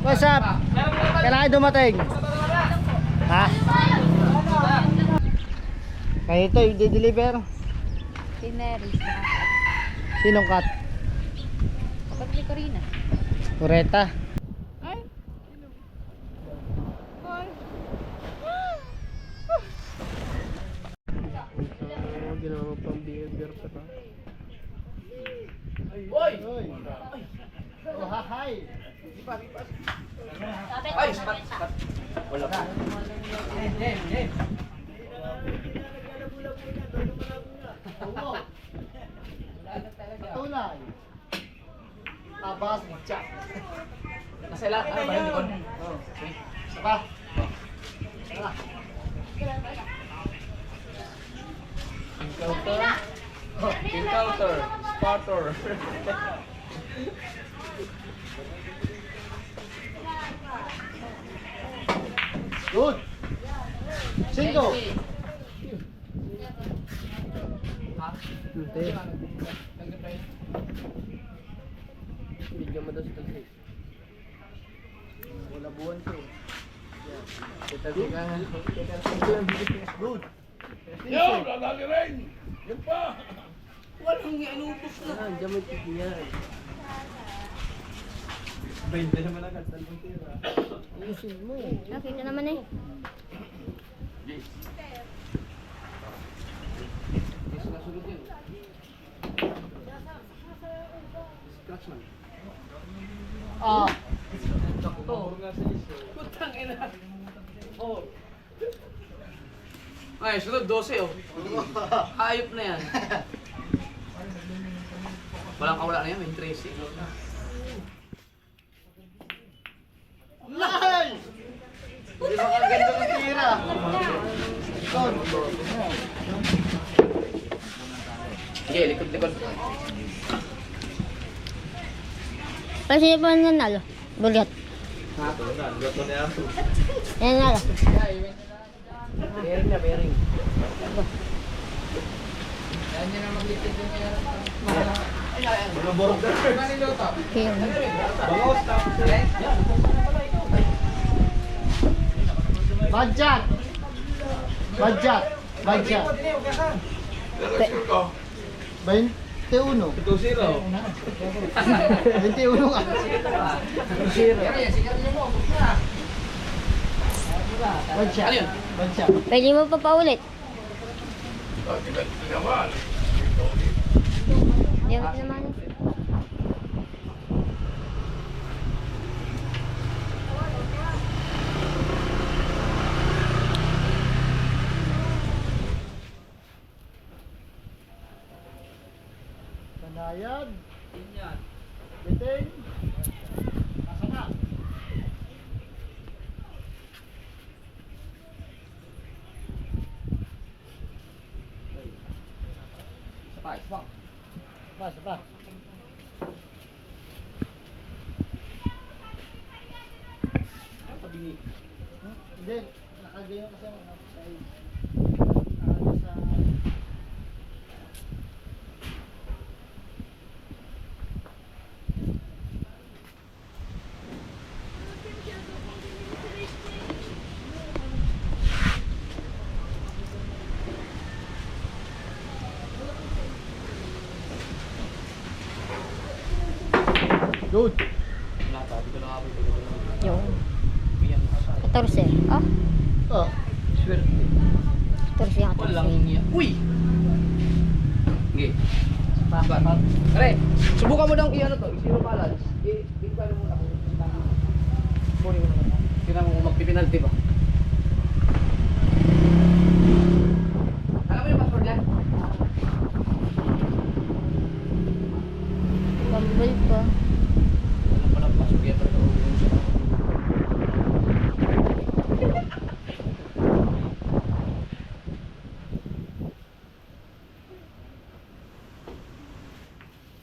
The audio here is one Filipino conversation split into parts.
What's up? Kailangan dumating. Ha? Kaya ito, i-deliver. Si Mary. Sinong cut? Kapag ni Corina. Kureta. Ay. Ginawa pang behavior pa to. Oy! Oh, hi! Ay, spat. Wala pa. Tunay. Tabas, jack. Nasa ilang, ano ba yun, Nikon? Oh. Okay. Isa pa. Tara. Encounter. Spartor. Good. Cinco. Ha? Hindi. Bigyan mo daw si Talsik. Wala buwan ko. Talsik ka. Good. Yo, lalaki rin! Yan pa! Walang ianupos na. Diyan may tigyan. 20 naman agad. Talbong tira. Ayusin mo. Nakita naman eh. Yes, nasunod yan. Scratch man. Ah. Sakto. Putang ina. Oh. Ay, sunod 12 oh. Hayop na yan. Walang kawala na yan, may 13. Nice! Hindi ba kaganda ng tira? Good. Sige, likod-likod. Kasi pa nanalo. Bulyat. Yan nalo. Bearing na, bearing. Kaya. Badjak. Badjak. Badjak. Lalaki ko. 21. 21 ka. 0. Badjak. Ano yun? Badjak. Pwede mo pa paulit. Naman. Yan naman. Banayad. Biting. Kasana. Isa pa. Apa? Pabingi. Hindi. Nakagayon kasi ako. Sa Good. Wala pa, dito lang ako. Dito lang ako. Yung. Bigyan mo sa 14. Ah? Oh. swerte. 14 yung 14. Walang iya. Uy! Okay. Papat. Pare, subukan mo daw i-ano to, i-zero balance. I-ano mo na kung kunin mo na. Tingnan mo kung magpipinalty ba. Alam mo yung password yan? Bumble pa. Wala palang password yan. Pero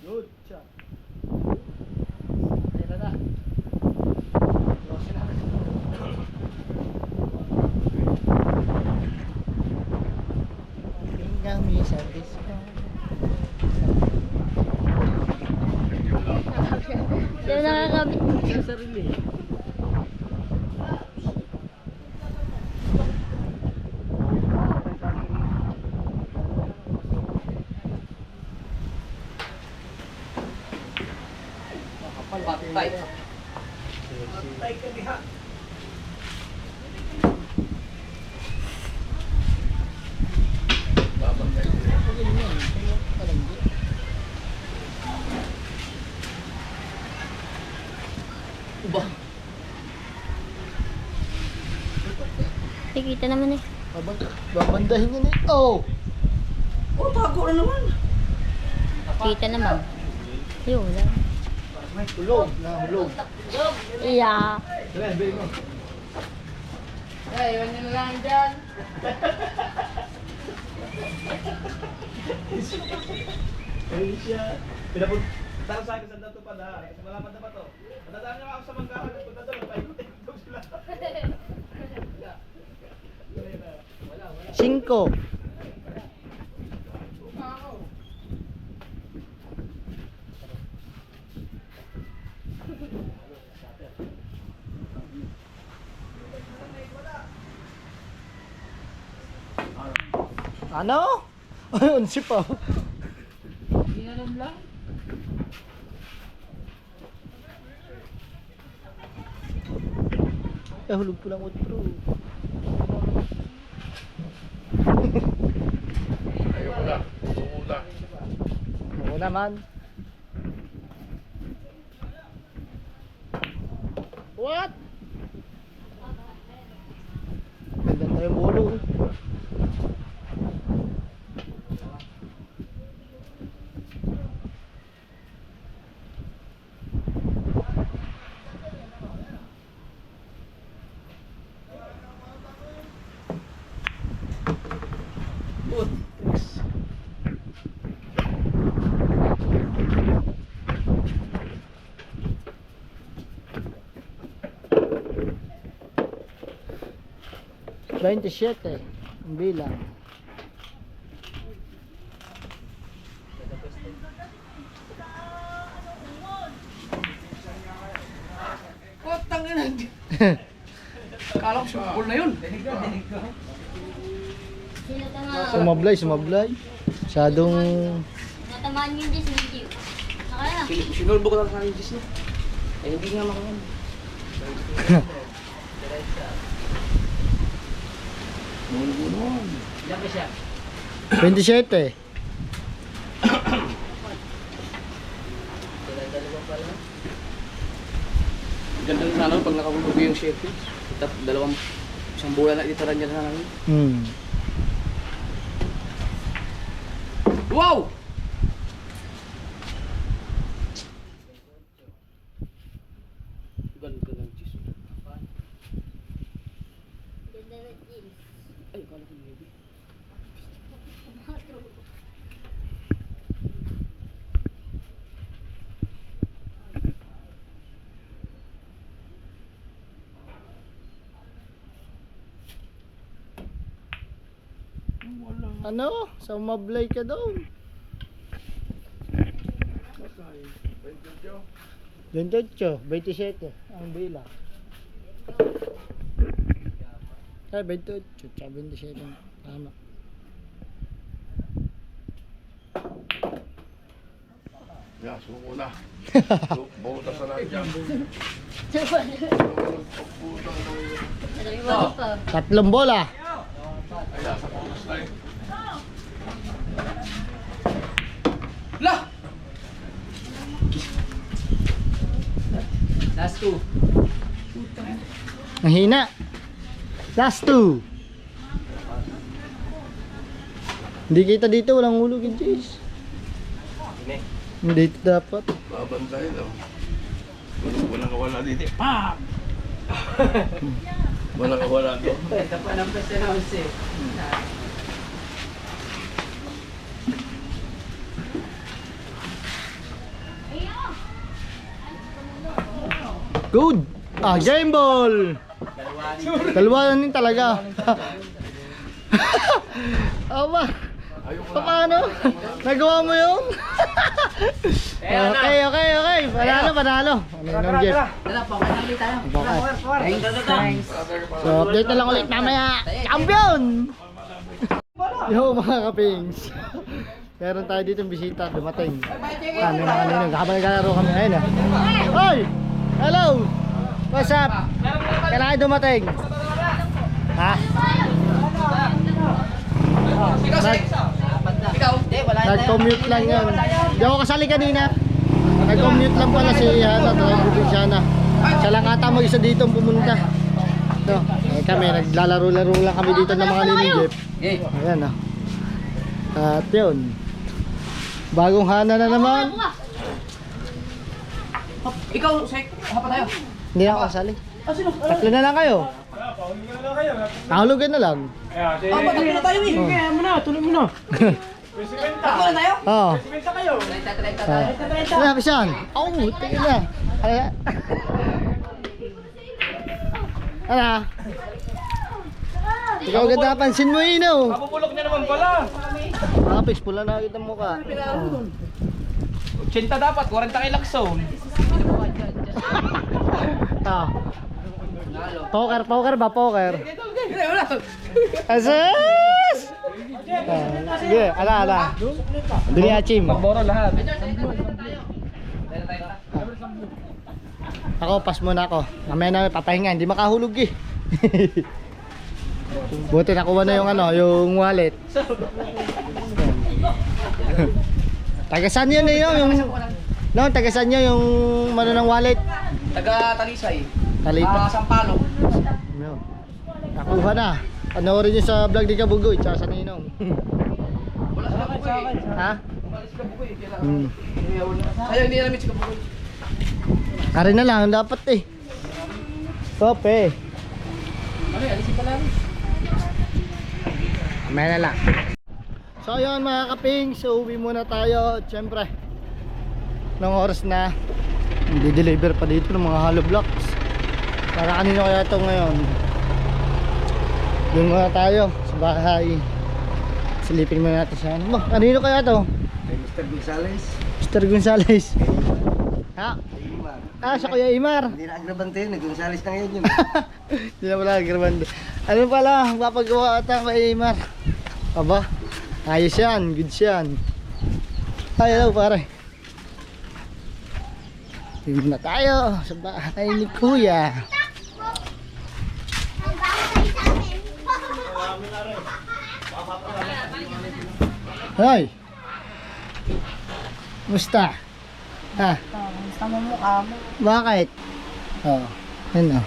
Good shot. Ayun na. Close na. Tingnan mo yung service ko. Hindi na nakakabit. sa sarili. Patay. Uba. Kita naman eh. Babandahin niya eh. Oh! Oh, bago na naman. Kita naman. Yun, wala. Hulog. Nahulog. Iya. Tara, bilhin mo. Iwan nyo na lang dyan. Ayun siya. Pinaputang sa akin sa dato pa na. Kasi malaman na ba to? Matadaan niya ako sa manggahan. Punta doon. Paikutin ko sila. 5. Ano? Ay, 11 pa. Inanom lang. Hulog po lang utro. Ayaw na. Umuna. Oo naman. What? Ganda tayo bolo. $27 ang bilang. Putang ina. Akala ko sumupol na yun. Sila Sumablay. Masyadong natamaan yung Diyos, hindi. Nakala. Sinulbo ko lang sa akin Diyos niya. Eh, hindi nga makaman. Ilan ba siya? 27. Ganda na sana pag nakahulog yung shellfish. Isang bulan na itara niya na namin. Wow! Ganda ng cheese. Ganda ng jeans. Ay, kala ko maybe. Ano? Sumablay ka doon. 28, 27 ang bilang. Ay, 28, tsaka 27. Tama. Yeah, sumuna. Buta sa lahat dyan. Sabi mo pa. 3 bola. Kaya sa putas na eh. Lah! Last two. Ang hina. Last 2. Hindi kita dito, walang hulog yung cheese. Hindi dito dapat. Babantay daw. Walang kawala dito. Pa! Walang kawala dito. Ito pa ng pesta na 11. Good. Game ball. Dalawa na din talaga. Aba. Paano? Nagawa mo yun? Okay. Panalo. Ano Jeff? Dala pa, kasali tayo. Thanks. So, update na lang ulit mamaya. Champion! Yo mga kapings. Meron tayo dito bisita, dumating. Kami mga ninong, habang naglalaro kami ngayon ah. Hoy! Hello! What's up? Kailangan dumating. Ha? Nag-commute lang yun. Hindi ako kasali kanina. Nag-commute lang pala si Hana, Provinciana. Siya lang ata mag-isa dito pumunta. Ito, kami naglalaro-laro lang kami dito ng mga ninong. Ayan ah. At yun. Bagong Hana na naman. Ikaw, Sek, hapa tayo. Hindi ako kasali. Tatlo na lang kayo. Nahulugan na lang. Tatlo na tayo eh. Kaya mo na, tuloy mo na. Tatlo na tayo? Oo. Benta kayo. Ano, Pisan? Oo, tingin na. Ano? Ikaw ganda pansin mo yun, oh. Mapupulok niya naman pala. Kapis, pula na kita mukha. 80 dapat, 40 kay Lacson. Ah. Poker ba? Poker? Asus! Sige, ala. Bili achim. Magboro lahat. Ako, pas muna ako. Mamaya na papahinga, hindi makahulog eh. Buti nakuha na yung yung wallet. Tagasan yun eh yung no, tagasan nyo yung ng wallet. Taga Talisay. Talipa. Sampalo. No. Nakuha na. Panoorin nyo sa vlog ni Kabugoy, tsaka sa Ninong. Wala sa Kabugoy. Ha? Umalis ka Kabugoy. Hmm. Ayaw, hindi namin si Kabugoy. Kari na lang, dapat eh. Stop eh. Alisin pa lang. May na lang. So yun mga kaping, so uwi muna tayo. Siyempre nung oras na hindi-deliver pa dito ng mga hollow blocks. Para kanino kaya ito ngayon? Doon muna tayo sa bahay. Silipin muna natin sa ano. Kanino kaya ito? Mr. Gonzales. Mr. Gonzales. Ha? Imar. Ah, sa Kuya Imar. Hindi na agrabante yun, Gonzales na ngayon yun. Hindi na wala agrabando. Ano pala, mapagawa ata kay Imar. Aba, ayos yan, good yan. Ay, hello pare. Tingin na tayo sa bahay ni Kuya. Hoy! Musta? Ha? Gusto mo mukha mo. Bakit? Oh, ano?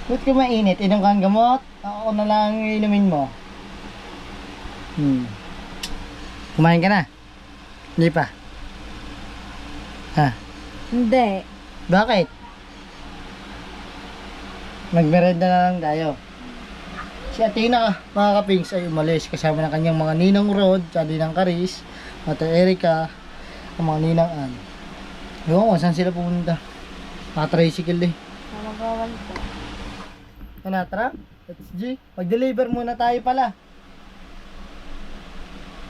Ba't ka mainit? Inom kang gamot? Ako na lang inumin mo. Kumain ka na? Hindi pa? Ha? Hindi. Bakit? Magmerenda na lang tayo. Si Athena, mga kapings, ay umalis kasama ng kanyang mga ninang Rod, tsaka ninang Caris, Mata Erica, ang mga ninang Ann. Ewan ko, saan sila pumunta? Naka-tricycle eh. Mamagawan ko. Ano, tara? Let's G. Mag-deliver muna tayo pala.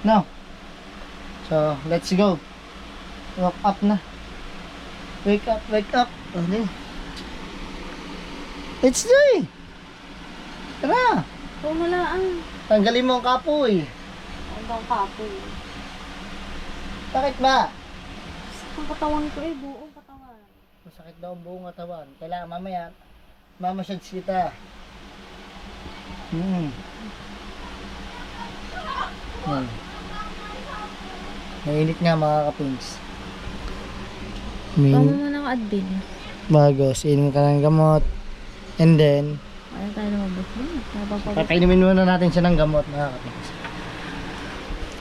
No? So, let's go. Wake up na. Wake up, wake up. Ano? Let's do it. Tara. Ikaw na lang. Tanggalin mo ang kapoy. Hanggang kapoy. Bakit ba? Ang katawan ko eh, buong katawan. Masakit daw ang buong katawan. Kailangan mamaya, mamassage kita. Mainit nga mga kapings. Ikaw mo muna ang admin. Bagos, inom ka ng gamot. And then, Ayaw tayo lumabas mo. papainumin muna natin siya ng gamot mga kapings.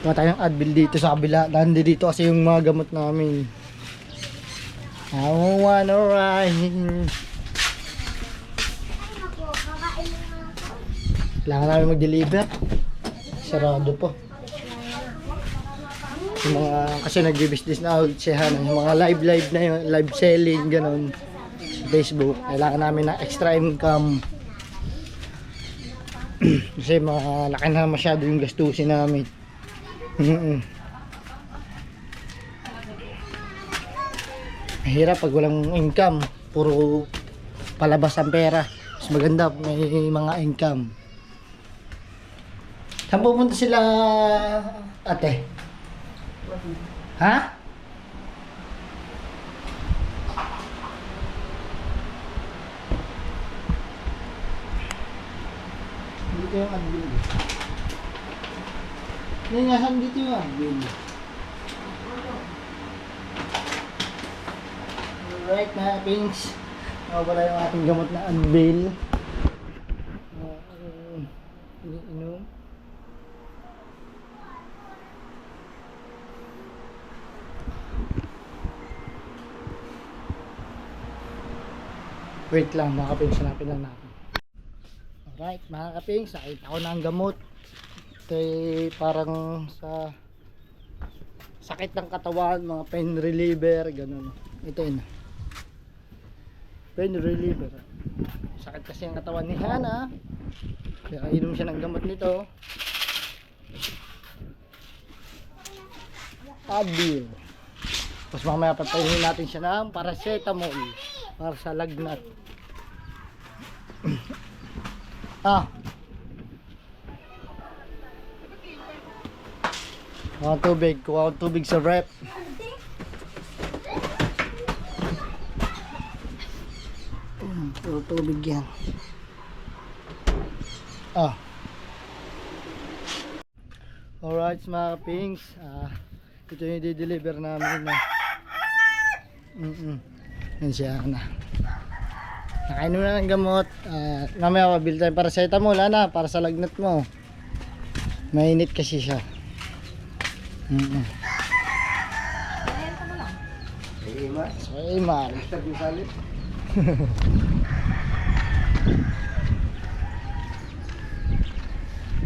Kuha tayo ng Advil dito sa kabila. Dito kasi yung mga gamot namin. I wanna ride. Kailangan namin mag-deliver. Sarado po. Yung mga, kasi nag-business na ulit siya. Yung mga live na yun, live selling, ganun. Sa Facebook. Kailangan namin ng extra income. Kasi malaki na masyado yung gastusin namin. Mahirap pag walang income. Puro palabas ang pera. Mas maganda may mga income. Saan pupunta sila, ate? Ha? Dito yung admin. Hindi nga, saan dito yung admin? Alright, mga pinks. Wala yung ating gamot na Advil. Iniinom. Wait lang, mga kapings, hanapin lang natin. Alright, mga kapings, nakita ko na ang gamot. Ito ay parang sa sakit ng katawan, mga pain reliever, ganun. Ito yun. Pain reliever. Sakit kasi ang katawan ni Hana. Kaya inom siya ng gamot nito. Advil. Tapos mamaya patayin natin siya ng paracetamol para sa lagnat. Kuha akong tubig sa rep. Puro tubig yan. Alright mga pinks, ito yung i-deliver namin na. Yan siya na. Nakainom na ng gamot. Mamaya mabili tayo paracetamol na para sa lagnat mo. Mainit kasi siya. So, Imar. Mr. Gonzales.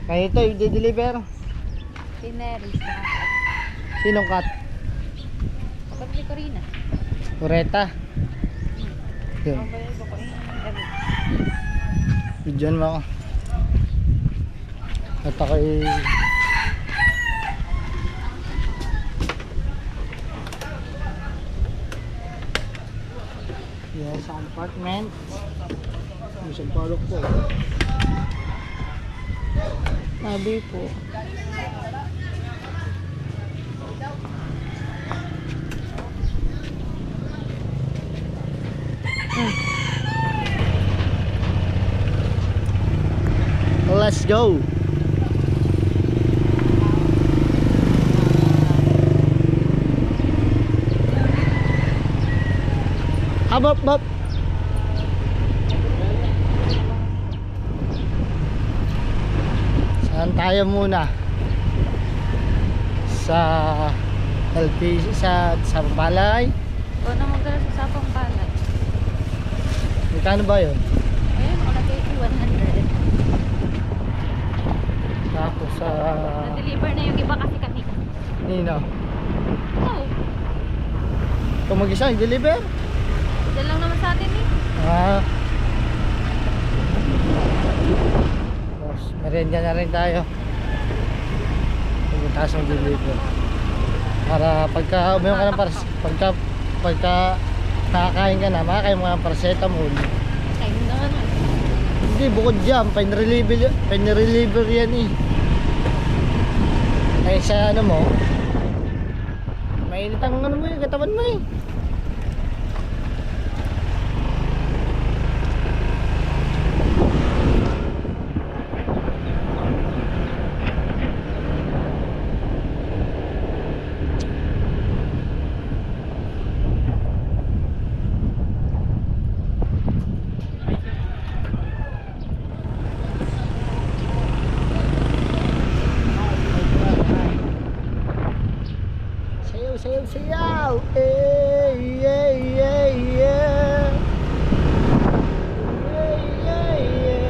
Kaya ito i-deliver. Si Mary. Sinong cut? Kapag ni Corina. Kureta. Yun. Bidyan mo ako. At ako'y yan sa apartment. Isang palok po. Sabi po. Let's go. Hop. Saan tayo muna? Sa LPG sa Palay. Ikaw na magdala sa sapang palay. Magkano ba yun? Ayun, nakalagay ko 100. Tapos sa Na-deliver na yung iba kasi kami. Nino. Oh, Ito mag-isa, i-deliver? dyan lang naman sa atin eh. Tapos merienda na rin tayo. Pupunta sa deliver. Para pagka uminom ka ng pagka nakakain ka na, makakain mo ng paracetamol. Ayun na ano. Hindi, bukod dyan, pain reliever yan eh. Ay sa ano mo, mainit ang ano mo yung katawan mo eh. Sayaw! Hey, yeah, yeah, yeah. Yeah, yeah, yeah.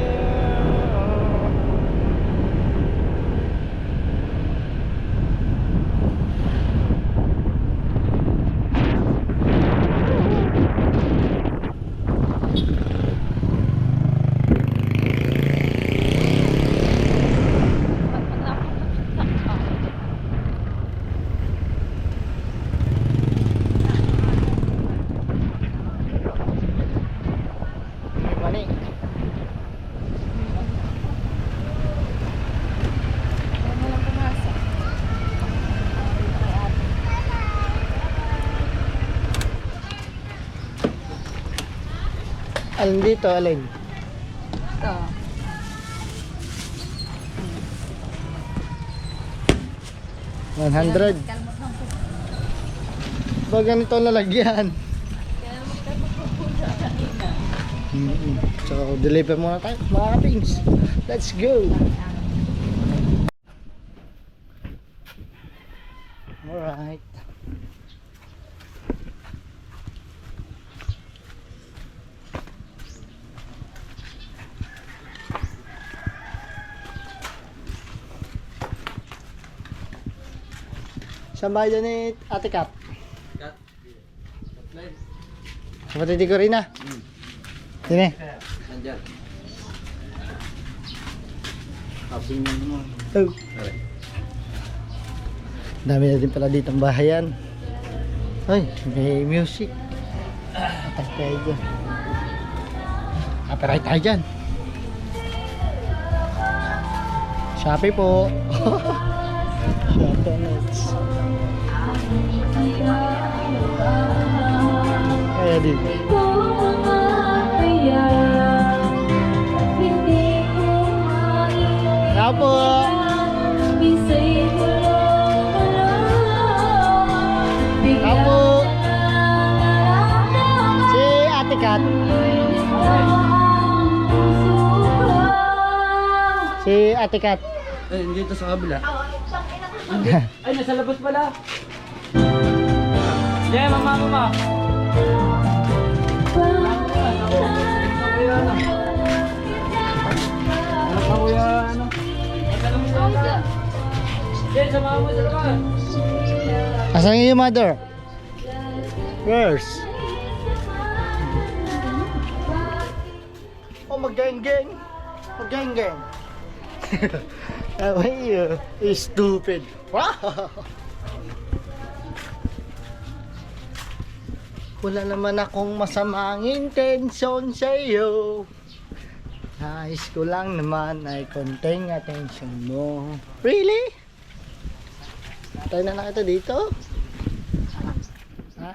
Alin dito, alin? Ito. 100. Kalmot lang po. Ba ganito ang lalagyan? So, deliver muna tayo mga kapings. Let's go! Alright. Saan ba yun ni Ate Kat? Kapatid ko rin na. Sine? Nandyan. Kaping mo. Oh. Dami na din pala dito ang bahayan. Ay, may music. Atay tayo dyan. Copyright tayo dyan. Shopee po. Shopee Nuts. Kaya din. Kaya po. Kaya po. Si Ate Kat. Si Ate Kat. Ay, dito sa kabila. Ay, nasa labas pala. Yeah, mama. Asan yung mother? Where's? Oh, mag-gang-gang. Mag-gang-gang. Oh, you stupid. Wow. Wala naman akong masamang intensyon sa iyo. Nais ko lang naman ay konting attention mo. Really? Tayo na kita dito? Ha?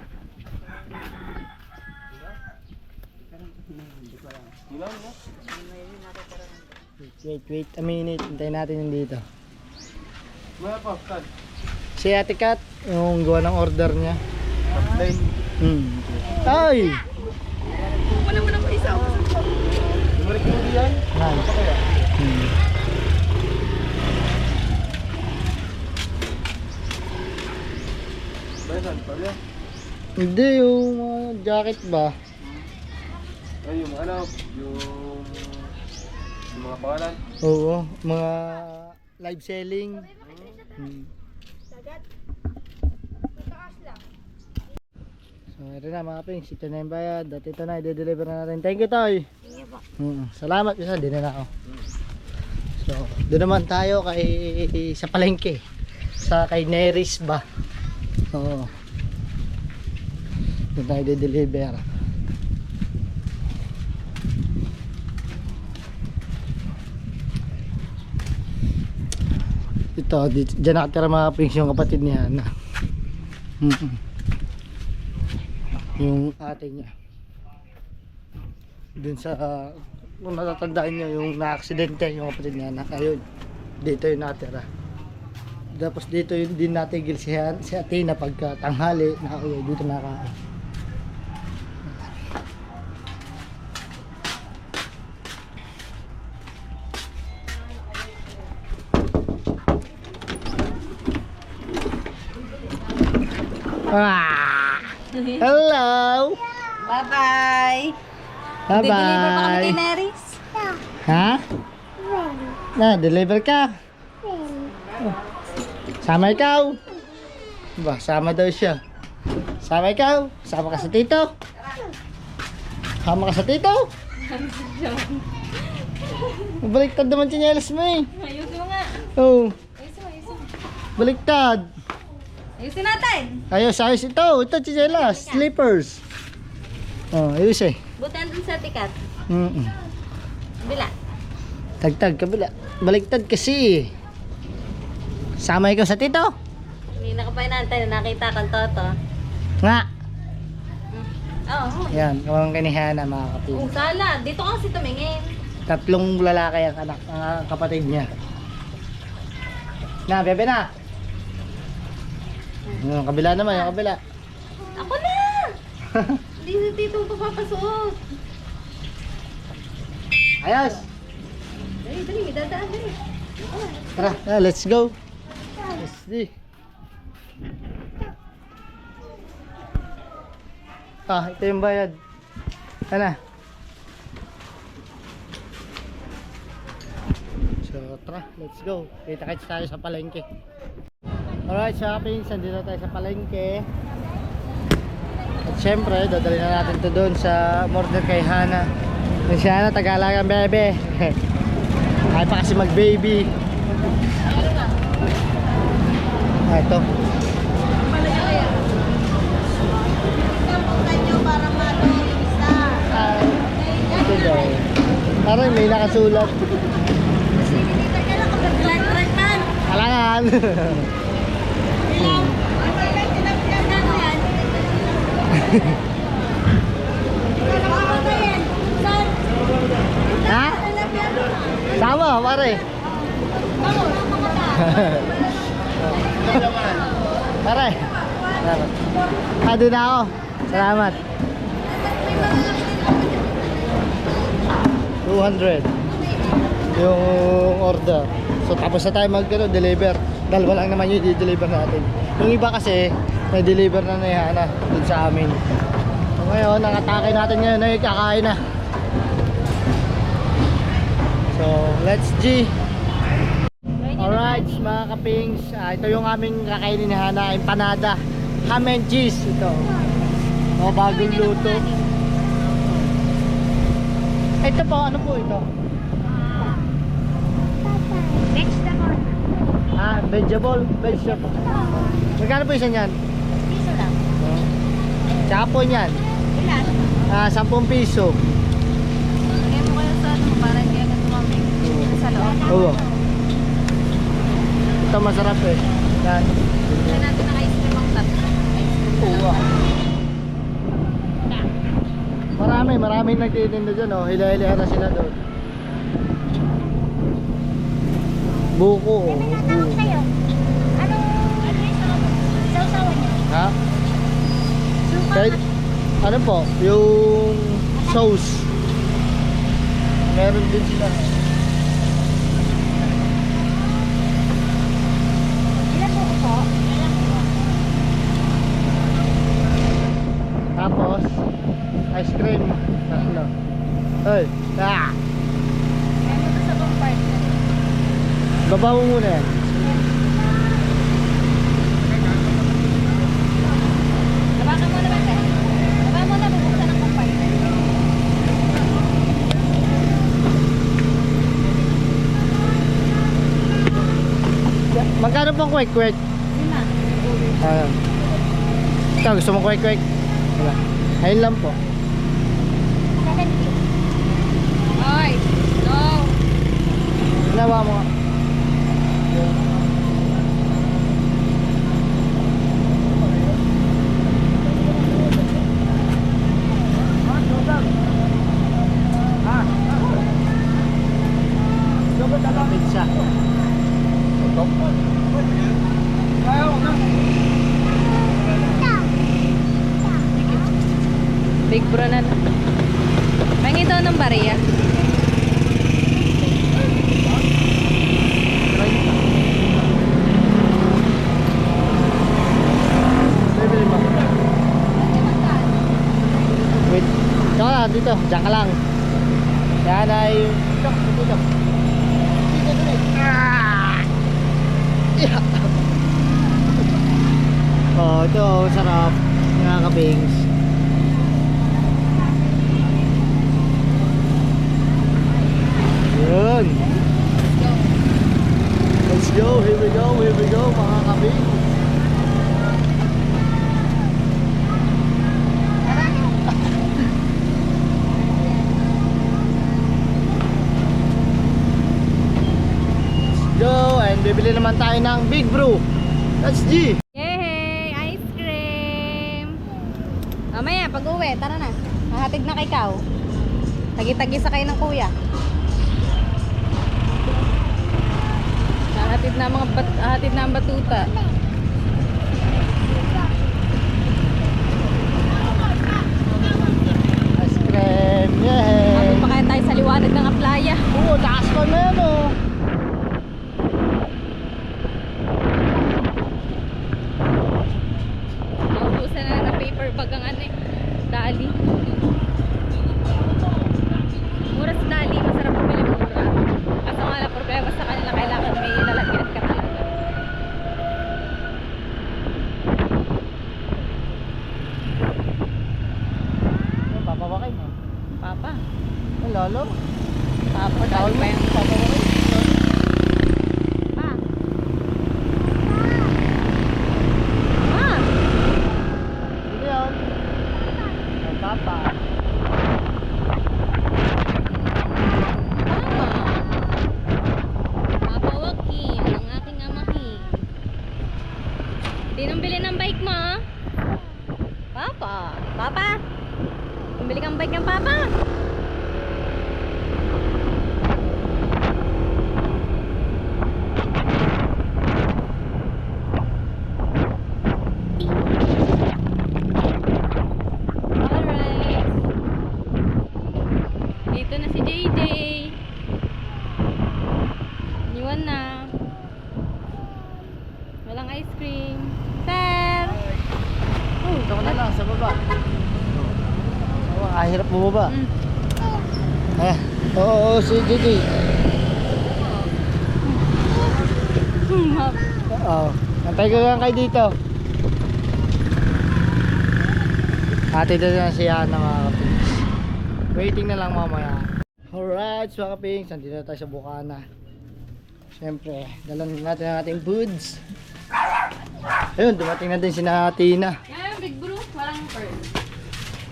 Wait a minute. Hintayin natin yung dito. Si Ate Kat, yung gawa ng order niya. Ay! Wala mo na po isa. Hindi, yung jacket ba? Ay, yung ano, yung mga pangalan. Oo, mga live selling. So, ito na mga pings, ito na yung bayad. At ito na, i-deliver na natin. Thank you, Toy. Salamat, isa, din na ako. So, doon naman tayo sa palengke. Kay Neris ba? Oo. Doon tayo i-deliver. Ito, dyan nakatira mga pings yung kapatid niya na. Yung ate niya. Dun sa, kung natatandaan niyo, yung na-aksidente yung kapatid niya na, ayun, dito yung natira. Tapos dito yung din natigil si Athena pagka tanghali, nakauwi, dito nakain. Hello! Bye-bye. Bye-bye! Deliver pa kami kay Neris. Ha? Deliver ka? Sama ikaw? Ba, sama daw siya. Sama ikaw? Sama ka sa tito? Sama ka sa tito? Baliktad naman tsinelas mo eh. Ayusin mo nga. Oh, Ayusin. baliktad. Ayusin natin. Ayos ito. Ito tsinelas. Slippers. Oh, ayos eh. Buti andun sa tikat. Bila. Tagtag kabila. Baliktad kasi. Sama ikaw sa tito? Hindi na ka pa inantay. Nakita kang toto. Nga. Oo. Yan, kamangkin ni Hana mga kaping. Oh, salad. Dito kasi tumingin. 3 lalaki ang anak, ang kapatid niya. Na, bebe na. Yung kabila naman, yung kabila. Ako na! Hindi si Tito papapasok. Ayos. Dali, dali. Dadaan, dali. Tara, let's go. Let's see. Ito yung bayad. Ano? So, tara, let's go. Kita-kits tayo sa palengke. Alright, shopping. Sandito tayo sa palengke. At syempre, dadali na natin to doon sa order kay Hana. Si Hana, Tagalagang bebe. Ay pa kasi mag-baby. Ito. Ito daw. Parang may nakasulat. Halangan. Ha? Sama, pare. Pare. Doon na ako. Salamat. 200 yung order. So tapos na tayo deliver. Dalawa lang naman yung i-deliver natin. Yung iba kasi may deliver na ni Hana dun sa amin. So ngayon, nakatake natin ngayon ay kakain na. So let's G. Alright mga kapings, ito yung aming kakainin ni Hana, empanada, ham and cheese. Ito bagong luto. Ito po, ano po ito? Vegetable. Vegetable. Magkano po isa niyan? Piso lang. Tsaka po niyan, Ilan? 10 piso. Lagay mo kayo sa ano para hindi agad tumamig. Sa loob. Oo. Ito masarap eh. Yan. Lagyan natin ng ice cream ang tat. Oo. Maraming nagtitinda dyan oh. Hila-hila na sila doon. Buko oh. Ano yung sausawan niya? Ha? Kahit, ano po? Yung sauce. Meron din sila. Ilan po po? Tapos, ice cream. Tatlo. Ay, ah! Kaya mo sa bang part. Baba mo muna yan. Labakan mo naman eh. Labakan mo na, bubuksan ang compartment. Magkano pong kwek-kwek? 5. Ayan. Ikaw, gusto mo kwek-kwek? Wala. Ayun lang po. 70. Ay, no. Ginawa mo nga. Pizza. Big bro na. Mangi daw ng bariya. Bibili mo. Wait. Tsaka lang, dito. Diyan ka lang. Yan ay... Dito. Yeah. Oh, ito. Sarap. Mga kapings. Yun. Let's go. Here we go. Here we go. Mga kapings. Go, and bibili naman tayo ng Big Brew. That's G. Yay! Ice cream! Mamaya, pag uwi, tara na. Mahatid na kay Kao. Tagi-tagi sa kayo ng kuya. Hatid na hatid na ang batuta. Ice cream, yay! Habang pa kaya tayo sa liwanag ng playa. Oo, taas pa na yan oh. Naubusan na ng paper bag ang ano eh. Dali. Mura sa dali, masarap bumili mura. Kaso nga lang problema sa kanila, kailangan may lalagyan ka talaga. Papawakay mo. Papa. Ay, lalo. Papa, dali pa yung Papawakay. Pa. Pa. Hindi yun. Ang papa. Papa. Papa Joaquin, ang aking amahin. Sinong bili ng bike mo? Papa. Papa. Bili kang bike ng Papa. Alright. Dito na si JJ. Iniwan na. Walang ice cream. Sir! Oh, ito na lang sa baba. Oh, hirap mo ba? Mm. Oo, si Gigi. Oo. Antay ko lang kayo dito. Ate dito na siya ng mga kapings. Waiting na lang mamaya. Alright, mga kapings. Nandito na tayo sa Bukana. Siyempre, dalan natin ang ating foods. Ayun, dumating na din si Tina. Yan, Big Bro. Walang pearl.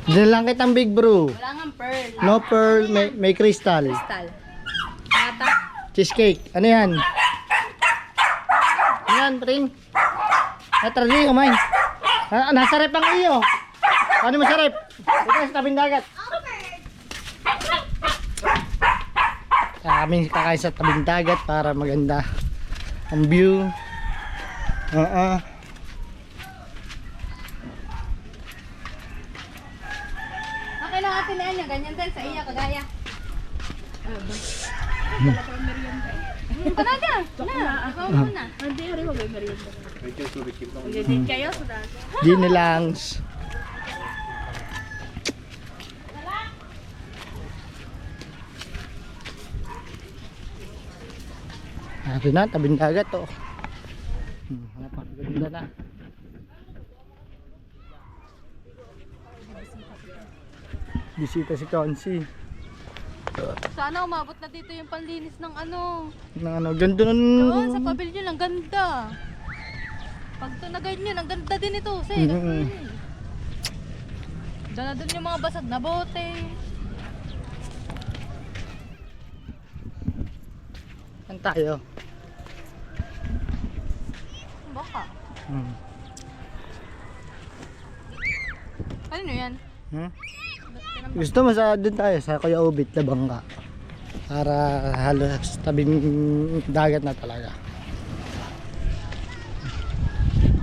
Diyan lang kitang Big Bro. Walang pearl. No pearl, may crystal. Crystal. Mata. Cheesecake. Ano yan? Ano yan, pring? Tara, di kumain. Nasa rep ang iyo. Ano mo sa rep? Ito sa tabing dagat. Kami kakain sa tabing dagat para maganda ang view. Okay lang atin na yan. Ganyan din sa iya, kagaya. Ito na dyan. Na, ikaw muna. Hindi, rin mo ba yung merienda? Hindi kayo sa dati. Ginilangs. Ito na, tabing dagat to. Napakaganda na. Bisita si Kansi. Sana umabot na dito yung panlinis ng ano. Ganda nun. Doon sa pavilion, ang ganda. Pag ito na ganyan, ang ganda din ito. Kasi, doon na doon yung mga basag na bote. Saan tayo? Baka. Hmm. Ano yan? Gusto mo sa doon tayo sa Kuya Ubit na bangka. Para halos tabing dagat na talaga.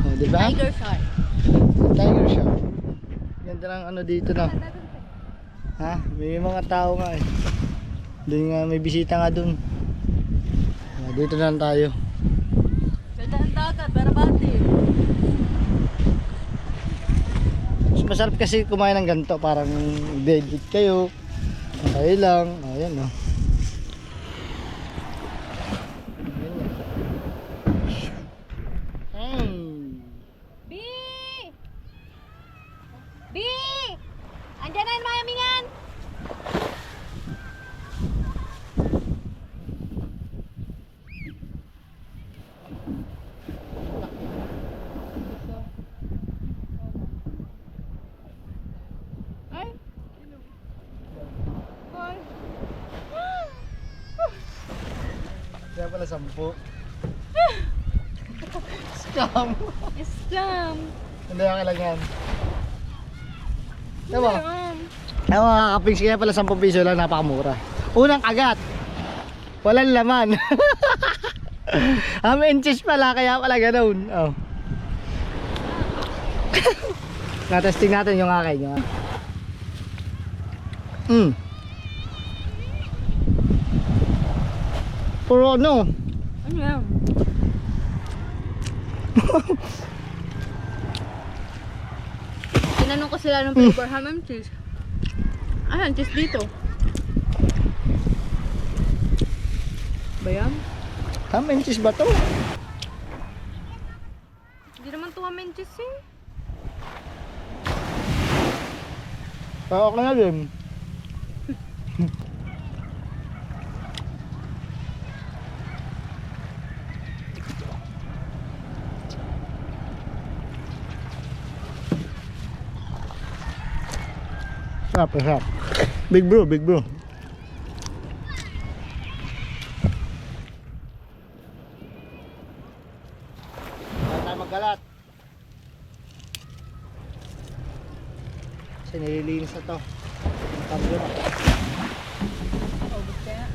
Oh, di ba? Tiger shark. Tiger shark. Ganda ng ano dito na. Ha? May mga tao nga eh. Doon nga may bisita nga doon. Dito na lang tayo. Ganda ng dagat, barabati. Masarap kasi kumain ng ganito, parang dedit kayo. Kayo lang. Ayan o. B! B! Andiyan na yung mga yamingan! Ay! Ay! Kaya pala 10. Scam. Islam! Hindi ako lang yan. Diba? Ay mga kapings, kaya pala 10 piso lang, napakamura. Unang kagat, walang laman. Inches pala, kaya pala ganoon. Oh. Na-testing natin yung akin. Puro ano? Ano yan? Tinanong ko sila ng flavor ham and cheese. Ayan, cheese dito. Ba yan? Inches ba to? Hindi naman to ham and cheese eh. Okay na din. Sarap. Big bro. Tayo maggalat. Kasi nililinis na to. Tablo na. Ubus kaya.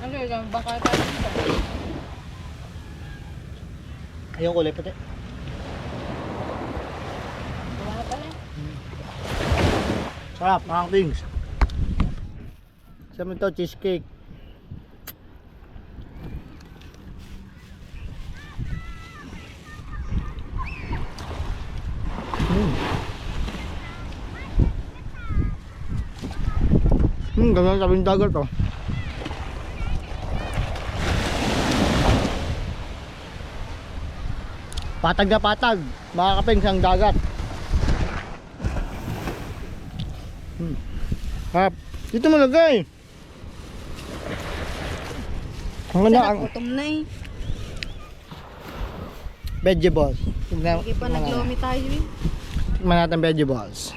Ano yun? Baka tayo dito. Ayun kulay pati. Wala na pala. Sarap, mga things. Sabi ito, cheesecake. Ganda sabi ng dagat oh. Patag na patag, mga kapings ang dagat. Hap, dito mo lagay. Ang ganda ang Gutom na eh. vegetables. Tignan Sige pa naglomi tayo eh. Tignan natin vegetables.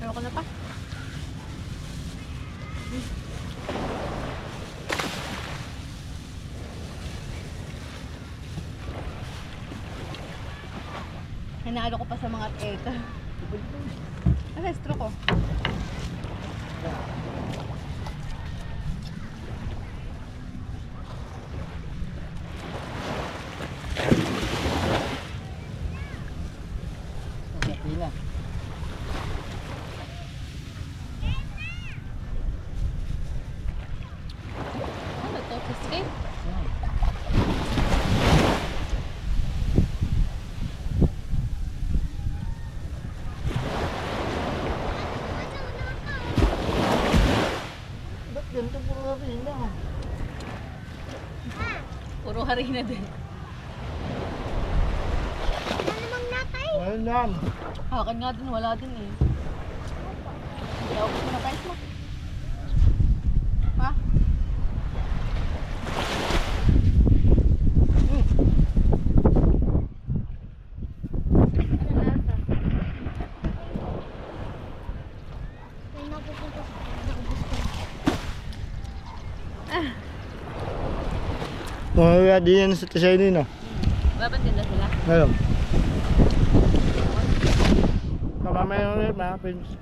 Ano ko na pa? Hinaalo ko pa sa mga teka. Ano estro ko? Hindi na. Ano to? Cheesecake? Ba't ganito puro harina? Puro harina din. Ayun yan. Akin nga din, wala din eh. Kaya ako na price mo. Ha? Ano nasa? May napupunta sa Mga din yan sa Tisayni na. Babantinda sila? Ayun. Mamaya ulit mga pins.